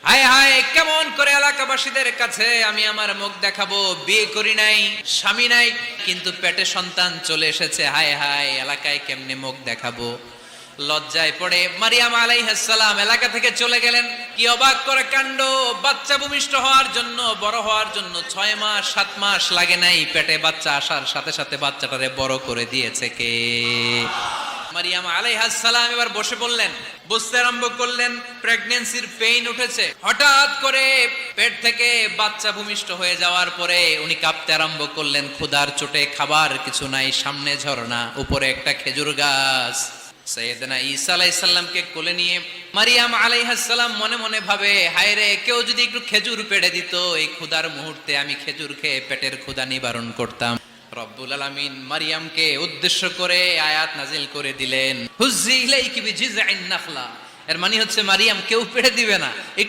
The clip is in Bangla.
হায় হায়, কেমন করে এলাকাবাসীদের কাছে আমি আমার মুখ দেখাবো? বিয়ে করি নাই, স্বামী নাই, কিন্তু পেটে সন্তান চলে এসেছে। হায় হায়, এলাকায় কেমনে মুখ দেখাবো? লজ্জায় পড়ে মারিয়াম আলাইহিস সালাম এলাকা থেকে চলে গেলেন। কি অবাক করে কাণ্ড! বাচ্চা ভূমিষ্ঠ হওয়ার জন্য, বড় হওয়ার জন্য 6 মাস 7 মাস লাগে নাই, পেটে বাচ্চা আসার সাথে সাথে বাচ্চাটারে বড় করে দিয়েছে কে? মারিয়াম আলাইহিস সালাম এবার বসে পড়লেন, বুঝতে আরম্ভ করলেন প্রেগন্যান্সির পেইন উঠেছে। হঠাৎ করে পেট থেকে বাচ্চা ভূমিষ্ঠ হয়ে যাওয়ার পরে উনি কাঁপতে আরম্ভ করলেন। ক্ষুধার চোটে খাবার কিছু নাই, সামনে ঝর্ণা, উপরে একটা খেজুর গাছ। সাইয়েদনা ঈসা আলাইহিস সালামকে কোলে নিয়ে মারিয়াম আলাইহিস সালাম মনে মনে ভাবে, হায় রে, কেউ যদি একটু খেজুর পেড়ে দিত, এই ক্ষুধার মুহূর্তে আমি খেজুর খেয়ে পেটের ক্ষুধা নিবারণ করতাম। রব্বুল আলামিন মারিয়ামকে উদ্দেশ্য করে আয়াত নাজিল করে দিলেন, হুজ্জি ইলাইকি বিজিযআইন নাখলা। এর মানে হচ্ছে মারিয়াম কেউ পেড়ে দিবে না।